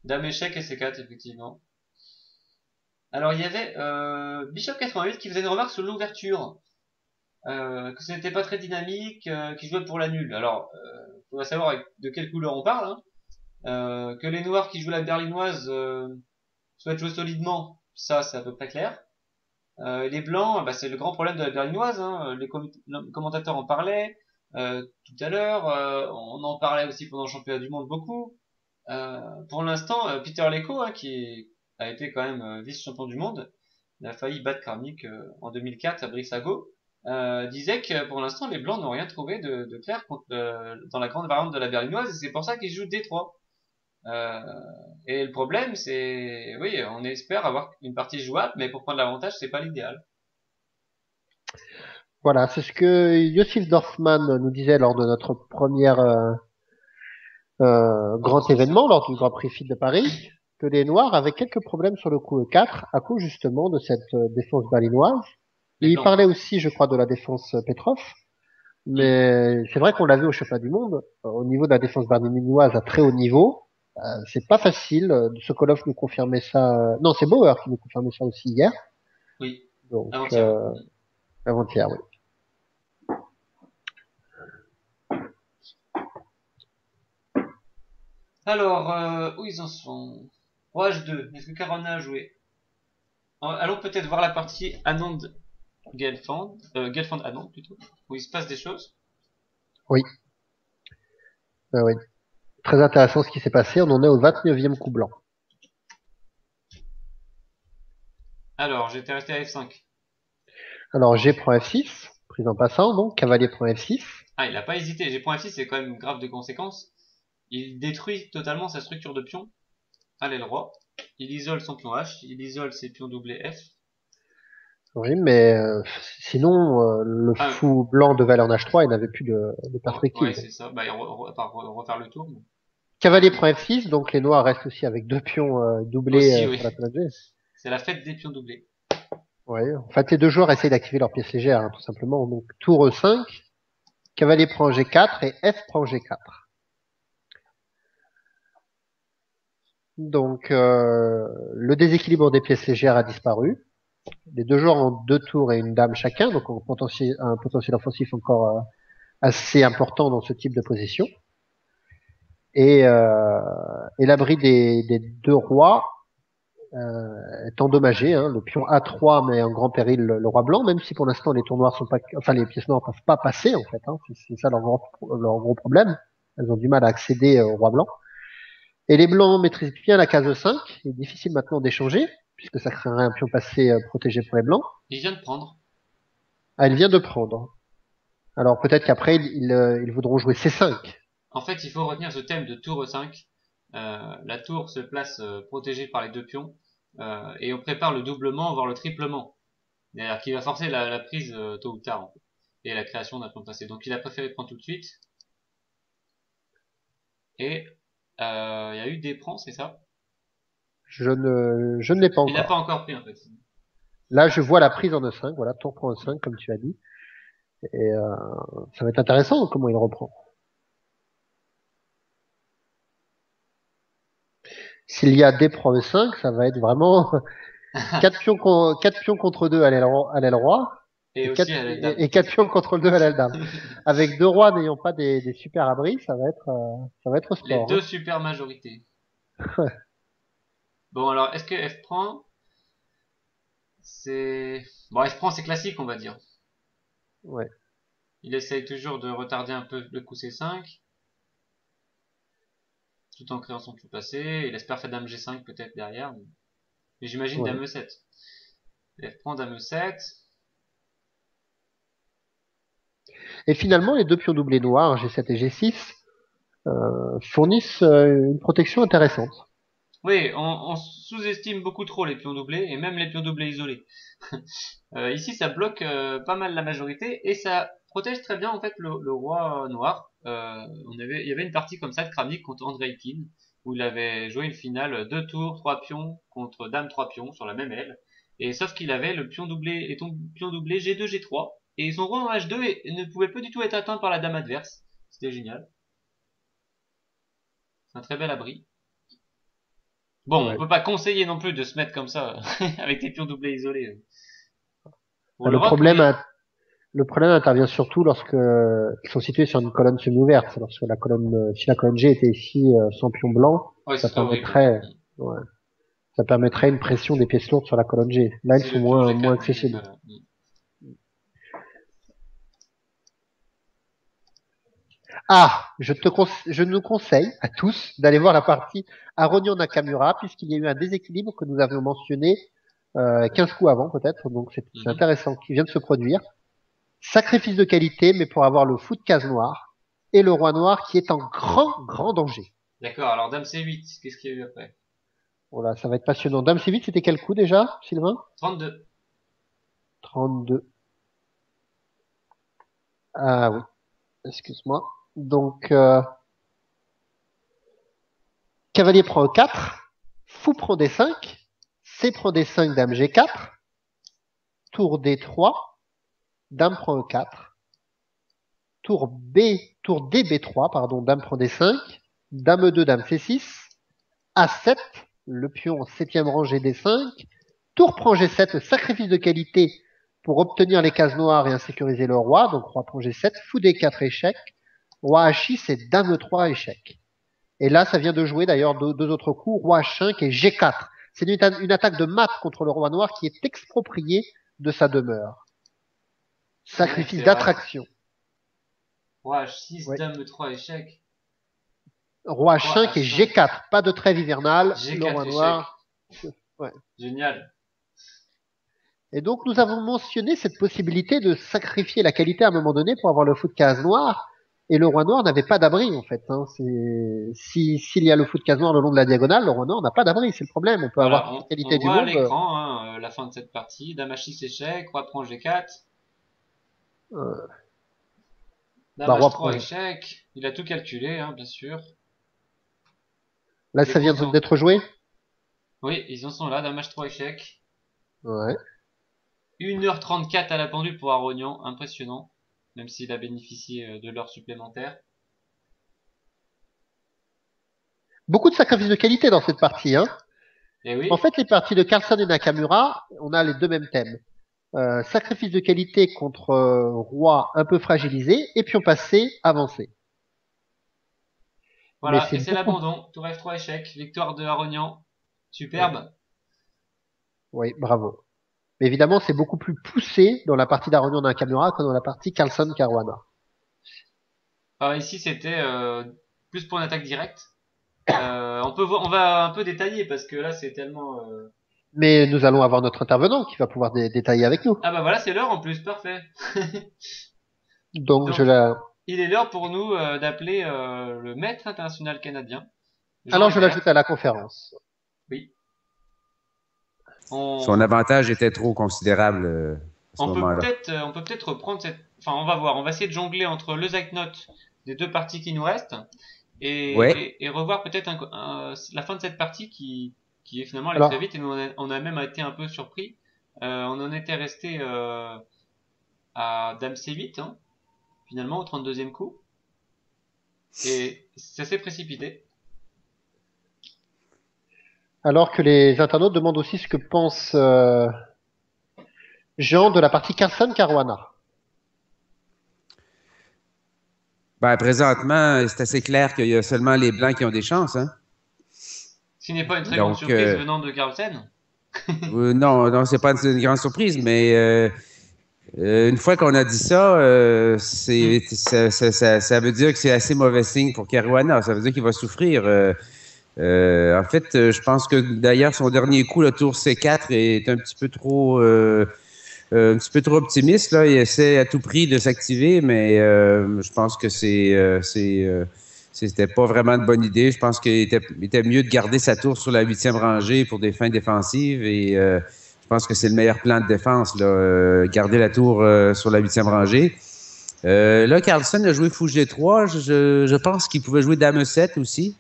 Dame échec et C4, effectivement. Alors, il y avait Bishop 88 qui faisait une remarque sur l'ouverture. Que ce n'était pas très dynamique, qui jouait pour la nulle. Alors, faut savoir de quelle couleur on parle. Hein. Que les noirs qui jouent la berlinoise souhaitent jouer solidement, ça c'est à peu près clair. Les blancs, bah, c'est le grand problème de la berlinoise. Hein. Les commentateurs en parlaient tout à l'heure. On en parlait aussi pendant le championnat du monde beaucoup. Pour l'instant, Peter Leko, hein, a été quand même vice-champion du monde, il a failli battre Kramnik en 2004 à Brissago, disait que pour l'instant les blancs n'ont rien trouvé de clair dans la grande variante de la berlinoise et c'est pour ça qu'ils jouent Détroit. Euh, et le problème c'est, oui, on espère avoir une partie jouable, mais pour prendre l'avantage c'est pas l'idéal. Voilà, c'est ce que Yossif Dorfman nous disait lors de notre première grand événement, lors du Grand Prix FIT de Paris, que les Noirs avaient quelques problèmes sur le coup E4 à cause justement de cette défense berlinoise. Les Et il blancs. parlait aussi, je crois, de la défense Petrov. Hmm. Mais c'est vrai qu'on l'a vu au championnat du monde, au niveau de la défense berlinoise à très haut niveau, c'est pas facile. Sokolov nous confirmait ça. Non, c'est Bauer qui nous confirmait ça aussi hier. Oui, Donc avant-hier. avant-hier, oui. Alors, où ils en sont? Roi H2, est-ce que Carona a joué? Allons peut-être voir la partie Anand Gelfand, Gelfand Anand plutôt, où il se passe des choses. Oui, oui. Très intéressant ce qui s'est passé. On en est au 29e coup blanc. Alors, j'étais resté à F5. Alors G prend F6, prise en passant, donc cavalier prend F6. Ah, il a pas hésité. G.6, c'est quand même grave de conséquences. Il détruit totalement sa structure de pion à l'aile roi. Il isole son pion H, il isole ses pions doublés F. Oui, mais sinon, le Ah, fou blanc de valeur en H3, il n'avait plus de oh, ouais, perspective. c'est ça. Bah, refaire le tour. Cavalier prend F6, donc les noirs restent aussi avec deux pions doublés Aussi, oui. sur la colonne G. C'est la fête des pions doublés. Ouais. En fait, les deux joueurs essayent d'activer leur pièce légère, hein, tout simplement. Donc, tour E5, cavalier prend G4 et F prend G4. Donc, le déséquilibre des pièces légères a disparu. Les deux joueurs ont deux tours et une dame chacun, donc un potentiel offensif encore assez important dans ce type de position. Et, euh, et l'abri des deux rois est endommagé. Hein. Le pion A3 met en grand péril le roi blanc, même si pour l'instant les tours noirs sont pas, enfin les pièces noires ne peuvent pas passer en fait. Hein. C'est ça leur gros problème. Elles ont du mal à accéder au roi blanc. Et les blancs maîtrisent bien la case 5. Il est difficile maintenant d'échanger puisque ça créerait un pion passé protégé pour les blancs. Il vient de prendre. Ah, elle vient de prendre. Alors peut-être qu'après ils voudront jouer C5. En fait, il faut retenir ce thème de tour E5. La tour se place protégée par les deux pions. Et on prépare le doublement, voire le triplement. C'est-à-dire qu'il va forcer la prise tôt ou tard, en fait, et la création d'un pion passé. Donc il a préféré prendre tout de suite. Et il y a eu des prends, c'est ça? Je ne l'ai pas Il n'a pas encore. encore pris en fait. Là, je vois la prise en E5. Voilà, tour prend E5 comme tu as dit. Et ça va être intéressant comment il reprend. S'il y a D prend E5, ça va être vraiment quatre pions contre deux à l'aile roi Et et aussi à la dame. quatre pions contre deux à l'aile dame. Avec deux rois n'ayant pas des super abris, ça va être Les sport. deux Hein. super majorités. Bon alors, est-ce que F prend, c'est... Bon, F prend c'est classique on va dire. Ouais, Il essaye toujours de retarder un peu le coup C5, tout en créant son coup passé. Il espère faire dame G5 peut-être derrière. Mais j'imagine ouais. dame E7. F prend dame E7. Et finalement, les deux pions doublés noirs, G7 et G6, fournissent une protection intéressante. Oui, on sous-estime beaucoup trop les pions doublés, et même les pions doublés isolés. Ici, ça bloque pas mal la majorité, et ça protège très bien en fait le roi noir. Il y avait une partie comme ça de Kramnik contre Andreikin, où il avait joué une finale 2 tours, 3 pions contre dame 3 pions sur la même aile. Et sauf qu'il avait le pion doublé et ton pion doublé G2, G3, et son roi en H2 ne pouvait pas du tout être atteint par la dame adverse. C'était génial. C'est un très bel abri. Bon, Ouais. on peut pas conseiller non plus de se mettre comme ça, avec des pions doublés isolés. Pour Le l'Europe, oui. problème, le problème intervient surtout lorsque ils sont situés sur une colonne semi-ouverte. C'est lorsque la colonne, si la colonne G était ici sans pion blanc, Ouais, ça ce serait horrible. permettrait, ouais, ça permettrait une pression des pièces lourdes sur la colonne G. Là, ils Si sont le pion moins G4 n'était accessibles. pas là. Ah, je nous conseille à tous d'aller voir la partie Aronian Nakamura, puisqu'il y a eu un déséquilibre que nous avions mentionné 15 coups avant peut-être, donc c'est Mhm. intéressant, qui vient de se produire. Sacrifice de qualité, mais pour avoir le fou de case noire et le roi noir qui est en grand danger. D'accord, alors Dame C8, qu'est-ce qu'il y a eu après? Voilà, ça va être passionnant. Dame C8, c'était quel coup déjà, Sylvain? 32. 32. Ah oui, excuse-moi. Donc, cavalier prend E4, fou prend D5, C prend D5, dame G4, tour D3, dame prend E4, tour D B3, pardon, dame prend D5, dame E2, dame C6, A7, le pion en septième rangée D5, tour prend G7, sacrifice de qualité pour obtenir les cases noires et insécuriser le roi, donc roi prend G7, fou D4 échec, roi H6 et dame E3 échec. Et là, ça vient de jouer d'ailleurs deux autres coups, roi H5 et G4. C'est une attaque de mat contre le roi noir qui est exproprié de sa demeure. Ouais, Sacrifice c'est vrai. d'attraction. Roi H6, Oui. Dame E3 échec. Roi Roi H5 et H5. G4. Pas de trêve hivernale. Le G4 roi échec. noir. Ouais. Génial. Et donc, nous avons mentionné cette possibilité de sacrifier la qualité à un moment donné pour avoir le fou de case noire. Et le roi noir n'avait pas d'abri, en fait. Hein. S'il y a le fou de case noire le long de la diagonale, le roi noir n'a pas d'abri. C'est le problème. On peut avoir Voilà, toute la on qualité du voit à monde. l'écran la fin de cette partie. Dame H6 échec, Roi prend G4, Euh, Dame bah, roi H3 prend. échec. Il a tout calculé, hein, bien sûr. Là, Les ça coups vient sont... d'être joué. Oui, ils en sont là, Dame H3 échec. Ouais. 1h34 à la pendule pour Arognan, impressionnant. Même s'il a bénéficié de l'heure supplémentaire. Beaucoup de sacrifices de qualité dans cette partie. Hein. Et En oui, fait, les parties de Carlson et Nakamura, on a les deux mêmes thèmes. Sacrifice de qualité contre roi un peu fragilisé, et puis on passait avancé. Mais voilà, c'est et c'est beaucoup. l'abandon. Tour F3 échec, victoire de Arognan. Ouais. Superbe. Oui, bravo. Mais évidemment, c'est beaucoup plus poussé dans la partie d'Aronian Nakamura que dans la partie Carlson Caruana. Ici, c'était plus pour une attaque directe. On va un peu détailler parce que là, c'est tellement. Mais nous allons avoir notre intervenant qui va pouvoir détailler avec nous. Ah bah voilà, c'est l'heure en plus, parfait. Donc, je Donc, la... il est l'heure pour nous d'appeler le maître international canadien, Jean Alors, je Hébert. l'ajoute à la conférence. Oui. Son On, avantage était trop considérable à ce moment-là. on peut peut-être reprendre cette. Enfin, on va voir. On va essayer de jongler entre le Zeitnot des deux parties qui nous restent Ouais. et revoir peut-être la fin de cette partie qui est finalement allée très Alors, vite et nous on a même été un peu surpris. On en était resté à Dame C8, hein, finalement au 32e coup. Et ça s'est précipité. alors que les internautes demandent aussi ce que pense Jean de la partie Carlson Caruana. Ben, présentement, c'est assez clair qu'il y a seulement les Blancs qui ont des chances. Hein? Ce qui n'est pas une très grande Donc, surprise venant de Carlsen. non, non, c'est pas une grande surprise, mais une fois qu'on a dit ça, ça veut dire que c'est assez mauvais signe pour Caruana. Ça veut dire qu'il va souffrir. En fait, je pense que d'ailleurs, son dernier coup, le tour C4, est un petit peu trop optimiste. Là. Il essaie à tout prix de s'activer, mais je pense que c'était pas vraiment une bonne idée. Je pense qu'il était mieux de garder sa tour sur la 8e rangée pour des fins défensives et je pense que c'est le meilleur plan de défense, là, garder la tour sur la 8e rangée. Là, Carlson a joué fou G3. Je pense qu'il pouvait jouer Dame 7 aussi,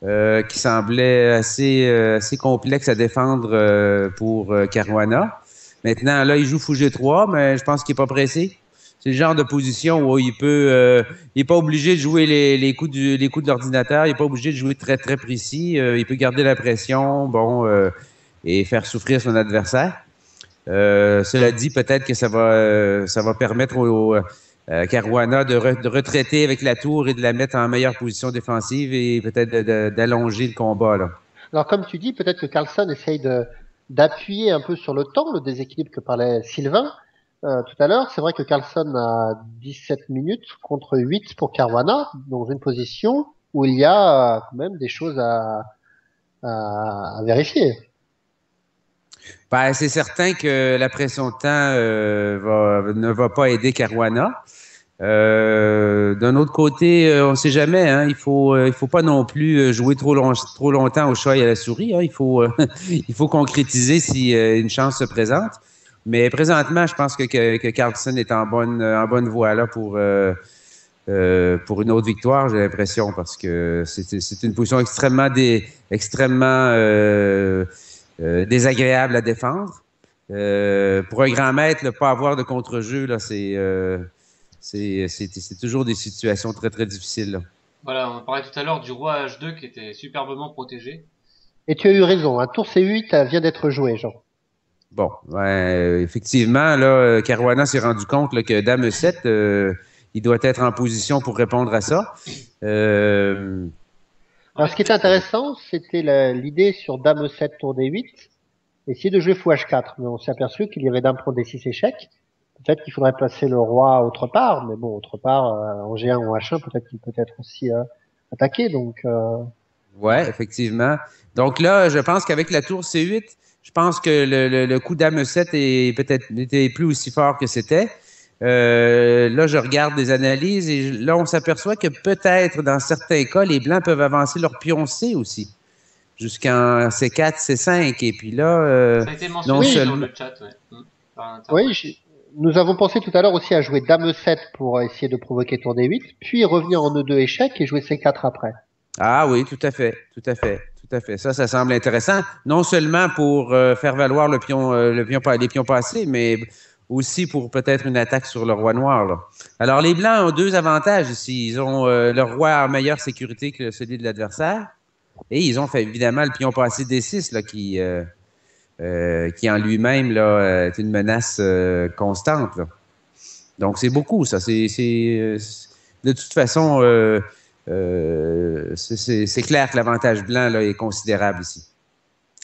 qui semblait assez complexe à défendre pour Caruana. Maintenant, là, il joue fou G3, mais je pense qu'il n'est pas pressé. c'est le genre de position où il est pas obligé de jouer les coups de l'ordinateur, il est pas obligé de jouer très très précis, il peut garder la pression, et faire souffrir son adversaire. Cela dit, peut-être que ça va permettre au Caruana de retraiter avec la tour et de la mettre en meilleure position défensive et peut-être d'allonger le combat là. Alors, comme tu dis, peut-être que Carlson essaye d'appuyer un peu sur le temps, le déséquilibre que parlait Sylvain tout à l'heure. C'est vrai que Carlson a 17 minutes contre 8 pour Caruana, dans une position où il y a quand même des choses à vérifier. Ben, c'est certain que la pression de temps ne va pas aider Caruana. D'un autre côté, on ne sait jamais. Hein, il faut pas non plus jouer trop longtemps au chat et à la souris. Hein, il faut concrétiser si une chance se présente. Mais présentement, je pense que Carlson est en bonne voie là pour une autre victoire. J'ai l'impression parce que c'est une position extrêmement désagréable à défendre. Pour un grand maître, ne pas avoir de contre-jeu là, c'est toujours des situations très, très difficiles. Là. Voilà, on parlait tout à l'heure du roi H2 qui était superbement protégé. Et tu as eu raison, un tour C8 vient d'être joué, Jean. Bon, effectivement, là, Caruana s'est rendu compte là, que Dame 7, il doit être en position pour répondre à ça. Alors, ce qui était intéressant, c'était l'idée sur Dame 7, tour D8, essayer de jouer fou H4. Mais on s'est aperçu qu'il y avait Dame Pro D6 échec. Peut-être qu'il faudrait placer le roi autre part, mais bon, autre part, en G1 ou en H1, peut-être qu'il peut être aussi attaqué. Donc, ouais, effectivement. Donc là, je pense qu'avec la tour C8, je pense que le coup Dame 7 n'était plus aussi fort que c'était. Là, je regarde des analyses et là, on s'aperçoit que peut-être, dans certains cas, les Blancs peuvent avancer leur pion C aussi, jusqu'en C4, C5. Et puis là, ça a été mentionné dans le chat. Ouais. Oui, nous avons pensé tout à l'heure aussi à jouer Dame 7 pour essayer de provoquer tour D8, puis revenir en E2 échec et jouer C4 après. Ah oui, tout à fait. Ça semble intéressant. Non seulement pour faire valoir les pions passés, mais aussi pour peut-être une attaque sur le roi noir. Là. Alors, les Blancs ont deux avantages ici. Ils ont le roi en meilleure sécurité que celui de l'adversaire. Et ils ont fait évidemment le pion passé D6 là, qui en lui-même là, est une menace constante. Là. Donc, c'est beaucoup, ça. De toute façon, c'est clair que l'avantage blanc là, est considérable ici.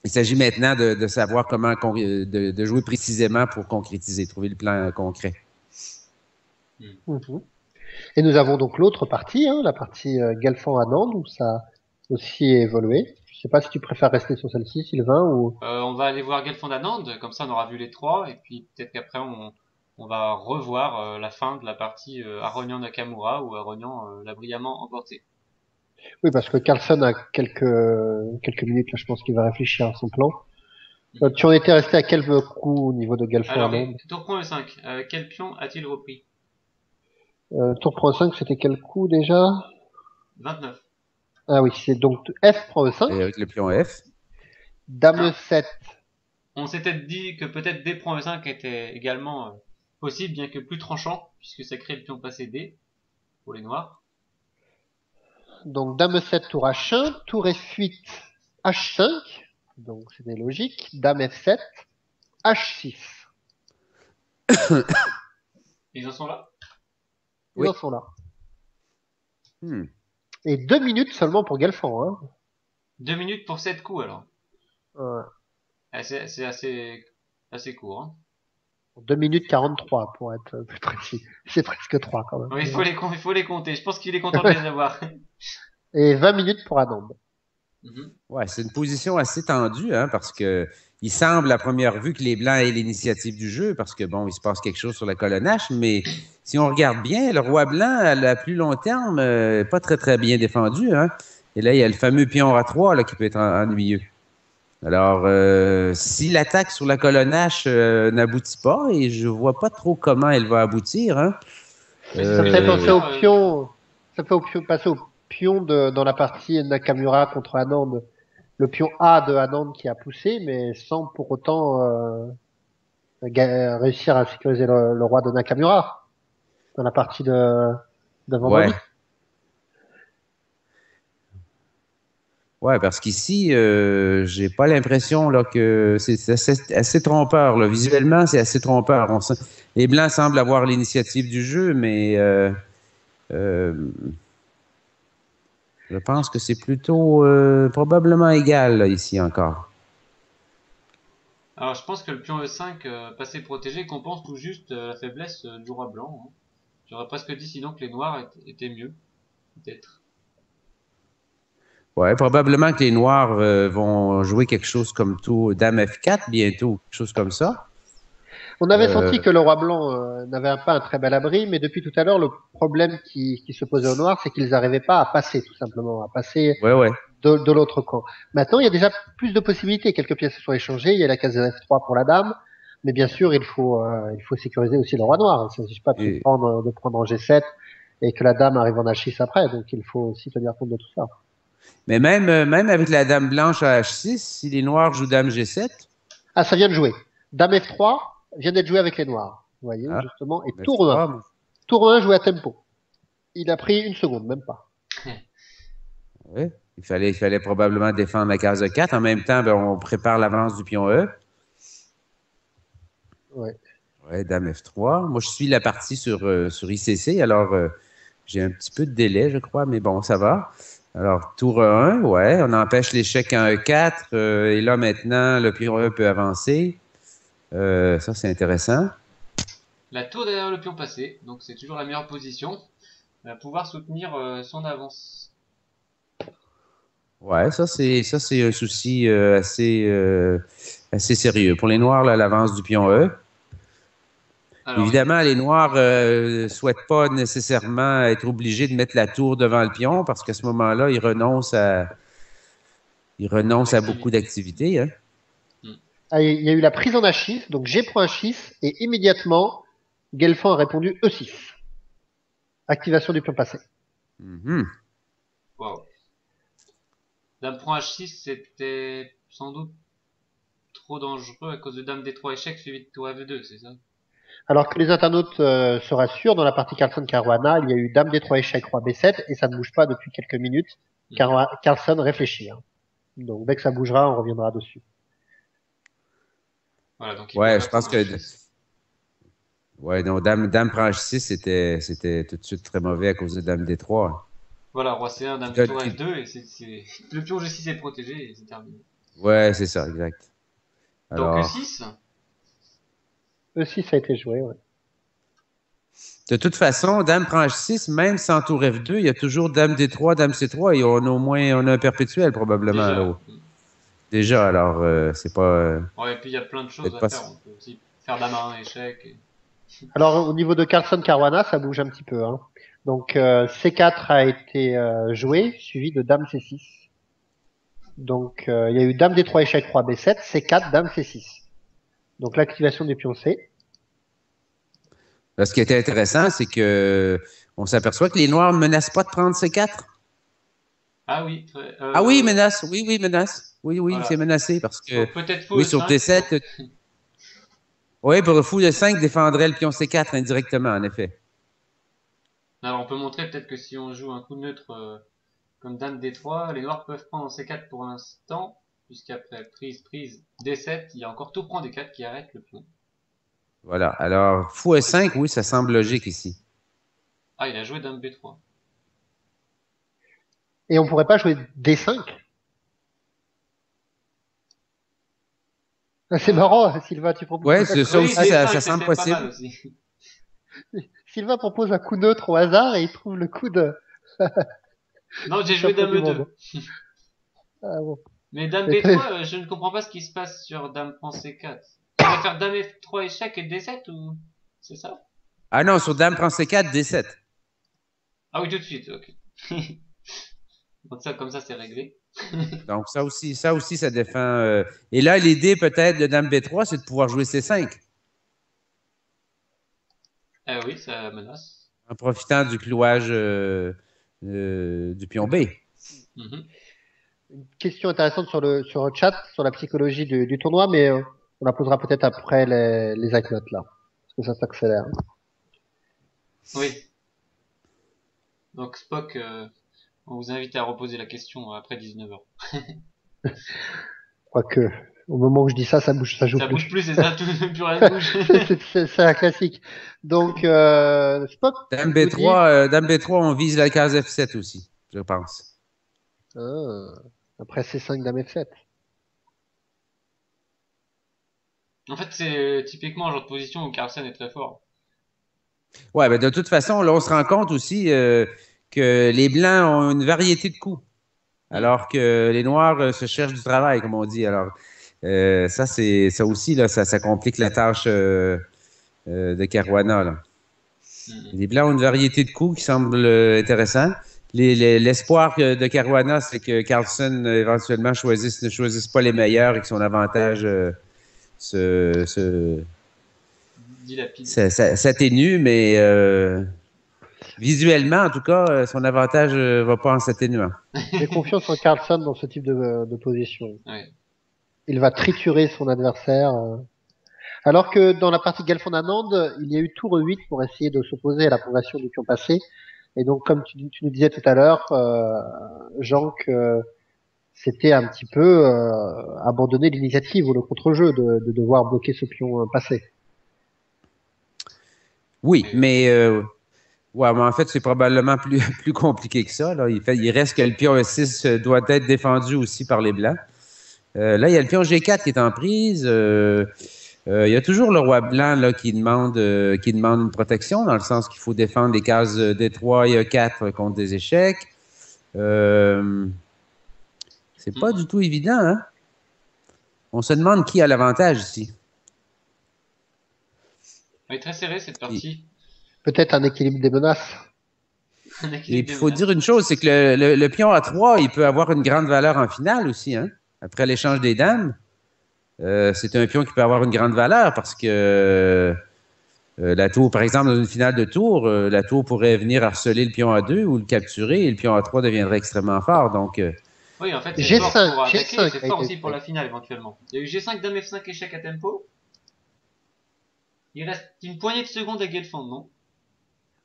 Il s'agit maintenant de savoir comment de jouer précisément pour concrétiser, trouver le plan concret. Mm-hmm. Et nous avons donc l'autre partie, la partie Galfand-Anand, où ça a aussi évolué. Je sais pas si tu préfères rester sur celle-ci, Sylvain, ou... on va aller voir Galfand-Anand, comme ça on aura vu les trois, et puis peut-être qu'après on va revoir la fin de la partie Aronian-Nakamura, où Aronian l'a brillamment emporté. Oui, parce que Carlson a quelques minutes, là, je pense qu'il va réfléchir à son plan. Tu en étais resté à quel coup au niveau de Galfand-Anand? Alors, tour point E5, quel pion a-t-il repris? Tour point E5, c'était quel coup déjà? 29. Ah oui, c'est donc F prend E5. Et avec le pion F. Dame 7. On s'était dit que peut-être D prend E5 était également possible, bien que plus tranchant, puisque ça crée le pion passé D pour les noirs. Donc Dame 7, tour H1, tour F8, H5. Donc c'était logique. Dame F7, H6. Ils en sont là? Ils en sont là. Hmm. Et 2 minutes seulement pour Galfand. Hein. 2 minutes pour 7 coups alors. Ouais. C'est assez court. Hein. 2 minutes 43 pour être plus précis. C'est presque 3 quand même. Oui, il faut les compter. Je pense qu'il est content de les avoir. Et 20 minutes pour Anand. Ouais, c'est une position assez tendue, hein, parce que il semble à première vue que les Blancs aient l'initiative du jeu, parce que bon, il se passe quelque chose sur la colonne H, mais si on regarde bien, le roi blanc, à plus long terme, pas très très bien défendu, hein. Et là, il y a le fameux pion A3 là, qui peut être ennuyeux. Alors, si l'attaque sur la colonne H n'aboutit pas, et je vois pas trop comment elle va aboutir, hein. Ça me fait penser au pion. Ça me fait passer au pion dans la partie Nakamura contre Anand. Le pion A de Anand qui a poussé, mais sans pour autant réussir à sécuriser le roi de Nakamura. dans la partie de vendredi. Ouais. Ouais, parce qu'ici, j'ai pas l'impression là que c'est assez trompeur. Là. Visuellement, c'est assez trompeur. Les Blancs semblent avoir l'initiative du jeu, mais euh, je pense que c'est plutôt probablement égal là, ici encore. Alors, je pense que le pion E5 passé protégé compense tout juste la faiblesse du roi blanc. Hein. J'aurais presque dit sinon que les noirs étaient mieux, peut-être. Ouais, probablement que les Noirs vont jouer quelque chose comme tout Dame F4 bientôt, quelque chose comme ça. On avait senti Euh, que le roi blanc n'avait pas un très bel abri, mais depuis tout à l'heure, le problème qui se posait aux noirs, c'est qu'ils n'arrivaient pas à passer, tout simplement, à passer ouais, ouais. de l'autre camp. Maintenant, il y a déjà plus de possibilités. Quelques pièces se sont échangées. Il y a la case de F3 pour la dame. Mais bien sûr, il faut sécuriser aussi le roi noir. Il ne s'agit pas Et- de prendre en G7 et que la dame arrive en H6 après. Donc, il faut aussi tenir compte de tout ça. mais même avec la Dame blanche à H6, si les Noirs jouent Dame G7, Ah, ça vient de jouer. Dame F3 vient d'être joué avec les noirs. Vous voyez, ah, justement. Et tour 1. F3, moi, Tour 1 joué à tempo. Il a pris une seconde, même pas. ouais. Il fallait probablement défendre la case de 4. En même temps, ben, on prépare l'avance du pion E. Ouais. Ouais, Dame F3. Moi, je suis la partie sur ICC, alors j'ai un petit peu de délai, je crois, mais bon, ça va. Alors, tour 1, ouais, on empêche l'échec en E4, et là, maintenant, le pion E peut avancer. Ça, c'est intéressant. La tour derrière le pion passé, donc c'est toujours la meilleure position. Elle va pouvoir soutenir son avance. Ouais, ça c'est un souci assez sérieux. Pour les Noirs, là, l'avance du pion E. Alors, Évidemment, les Noirs souhaitent pas nécessairement être obligés de mettre la tour devant le pion parce qu'à ce moment-là, ils renoncent à beaucoup d'activités. Hein. Ah, il y a eu la prise en H6. Donc, G prend H6. Et immédiatement, Guelfand a répondu E6. Activation du pion passé. Mhm. wow. Dame prend H6, c'était sans doute trop dangereux à cause de Dame D3 échec suivi de tour F2, c'est ça? Alors que les internautes se rassurent, dans la partie Carlson Caruana, il y a eu Dame D3 échec, Roi B7, et ça ne bouge pas depuis quelques minutes. Carlson réfléchit. Hein. Donc dès que ça bougera, on reviendra dessus. Voilà, donc il peut Ouais, pas je pense prendre que H6. ouais, donc Dame prend H6, c'était tout de suite très mauvais à cause de Dame D3. Voilà, Roi C1, Dame Puis tour F2, et le pion G6 est protégé, et c'est terminé. Ouais, c'est ça, exact. Donc Alors, E6, E6 a été joué, ouais. de toute façon, Dame prend H6, même sans tour F2, il y a toujours Dame D3, Dame C3, et on a un perpétuel probablement déjà. là. Déjà, alors, c'est pas, Ouais, et puis il y a plein de choses peut-être à pas. faire. On peut aussi faire Dame à 1 échec. Alors au niveau de Carlson Caruana, ça bouge un petit peu. Hein. Donc C4 a été joué, suivi de Dame C6. Donc il y a eu Dame D3 échec, Roi B7, C4, Dame C6. Donc l'activation du pion C. Là, ce qui était intéressant, c'est que on s'aperçoit que les Noirs ne menacent pas de prendre C4. Ah oui, Ah oui, menace. Oui, oui, menace. Oui, oui, c'est voilà. menacé parce que, Donc peut-être fou oui, sur E5 D7, oui, pour le fou de 5 défendrait le pion C4 indirectement, en effet. Alors on peut montrer peut-être que si on joue un coup neutre comme Dame D3, les noirs peuvent prendre en C4 pour l'instant, puisqu'après prise D7, il y a encore tout prend D4 qui arrête le pion. Voilà. Alors, fou E5, oui, ça semble logique ici. Ah, il a joué Dame B3. Et on pourrait pas jouer D5. C'est marrant, Sylvain, tu proposes Ouais, ça Oui, aussi, D5 ça semble c'était pas mal possible. aussi. Sylvain propose un coup neutre au hasard et il trouve le coup Non, j'ai du joué champion Dame du E2. monde. Ah bon. Mais Dame Mais très- B3, je ne comprends pas ce qui se passe sur Dame prend C4. Tu vas faire Dame F3 échec et D7 ou c'est ça? Ah non, sur Dame prend C4, D7. Ah oui, tout de suite, ok. Donc ça, comme ça, c'est réglé. Donc, ça défend. Et là, l'idée peut-être de Dame B3, c'est de pouvoir jouer C5 Ah oui, ça menace. en profitant du clouage du pion B. Mhm. Une question intéressante sur le chat, sur la psychologie du tournoi, mais on la posera peut-être après les notes là, parce que ça s'accélère. Oui. Donc Spock, on vous invite à reposer la question après 19h. Quoique, au moment où je dis ça, ça bouge, ça joue Ça plus. bouge plus, c'est ça, plus rien ne bouge. C'est un classique. Donc, Spock Dame nous dit, B3, Dame B3, on vise la case F7 aussi, je pense. ah, après C5 dame F7. En fait, c'est typiquement un genre de position où Carlsen est très fort. Ouais, ben de toute façon, là, on se rend compte aussi que les Blancs ont une variété de coups, alors que les Noirs se cherchent du travail, comme on dit. Alors, ça aussi, là, ça complique la tâche de Caruana, là. Les Blancs ont une variété de coups qui semble intéressant. L'espoir de Caruana, c'est que Carlson éventuellement ne choisisse pas les meilleurs et que son avantage se, se- Dilapide. s'atténue, mais visuellement, en tout cas, son avantage va pas en s'atténuant. J'ai confiance en Carlson dans ce type de position. Ouais. Il va triturer son adversaire. Alors que dans la partie Galfond-Anand, il y a eu tour 8 pour essayer de s'opposer à la progression du pion passé. Et donc, comme tu nous disais tout à l'heure, Jean, que c'était un petit peu abandonner l'initiative ou le contre-jeu de devoir bloquer ce pion passé. Oui, mais ouais, mais en fait, c'est probablement plus compliqué que ça. Là. Il reste que le pion E6 doit être défendu aussi par les Blancs. Là, il y a le pion G4 qui est en prise. Il y a toujours le roi blanc là, qui demande une protection, dans le sens qu'il faut défendre les cases D3 et E4 contre des échecs. C'est pas du tout évident, hein? On se demande qui a l'avantage ici. Oui, très serré cette partie. Peut-être un équilibre des menaces. Un Et équilibre puis, il des faut menaces. dire une chose, c'est que le pion A3, il peut avoir une grande valeur en finale aussi, hein? Après l'échange des dames. C'est un pion qui peut avoir une grande valeur parce que la tour, par exemple, dans une finale de tour, la tour pourrait venir harceler le pion A2 ou le capturer et le pion A3 deviendrait extrêmement fort. Donc, Oui, en fait, c'est fort G5, pour attaquer et G5 c'est a fort été aussi pour joué. la finale éventuellement. Il y a eu G5, Dame F5, échec à tempo. Il reste une poignée de secondes à Gelfand, non?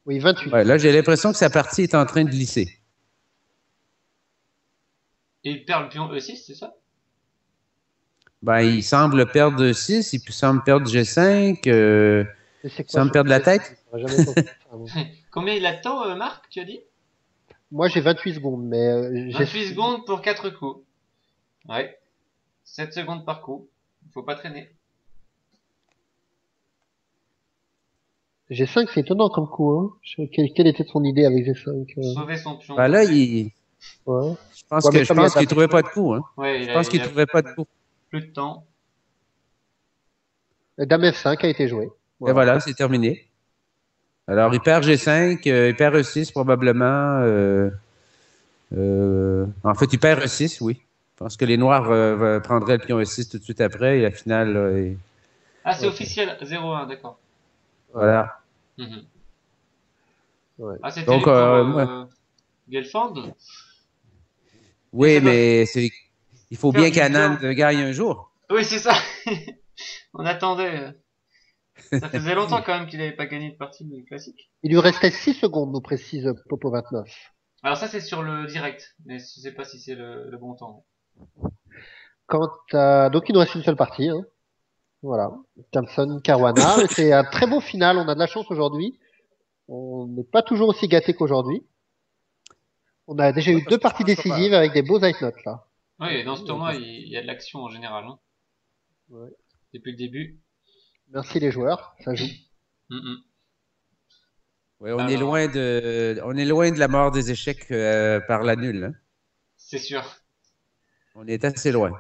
Oui, 28. ouais, là, j'ai l'impression que sa partie est en train de glisser. Et il perd le pion E6, c'est ça? Ben, il semble perdre 6, il semble perdre G5, Et c'est il quoi semble ce perdre la G5? tête. J'aurais jamais compris ça, moi. Combien il attend, Marc, tu as dit? Moi, j'ai 28 secondes, mais 28 secondes pour 4 coups. Ouais. 7 secondes par coup. Il faut pas traîner. G5, c'est étonnant comme coup, hein. Quelle était son idée avec G5? Sauver son pion. Ben là, Ouais. je Ouais, mais je comme il y a pense qu'il Dame trouvait pas F5, de coup, hein. Ouais, Je pense qu'il il a trouvait pas de coup. plus de temps. Dame F5 a été joué. Et Voilà. voilà, c'est terminé. Alors, il perd G5, il perd E6 probablement. En fait, il perd E6, oui. Je pense que les Noirs prendraient le pion E6 tout de suite après et la finale, Ah, c'est Ok. officiel. 0-1, d'accord. voilà. Mhm. Ouais. Ah, c'est Donc, terrible pour moi, Gelfand. Et oui, mais il faut faire bien du qu'Anand bien. gagne un jour. Oui, c'est ça. On attendait. Ça faisait longtemps quand même qu'il n'avait pas gagné de partie de classique. Il lui restait 6 secondes, nous précise Popo 29. Alors ça, c'est sur le direct. Mais je sais pas si c'est le bon temps. Donc, il nous reste une seule partie, hein. Voilà. Thompson, Caruana. Mais c'est un très beau final. On a de la chance aujourd'hui. On n'est pas toujours aussi gâté qu'aujourd'hui. On a déjà Oui, eu parce deux que je parties pense qu'on va. décisives avec des beaux high notes, là. Oui, et dans ce Oui, tournoi, il y a de l'action en général. Hein, Ouais. depuis le début. Merci les joueurs. Ça joue. Mhm. oui, Alors, on est loin de la mort des échecs par la nulle, hein. c'est sûr. On est assez loin.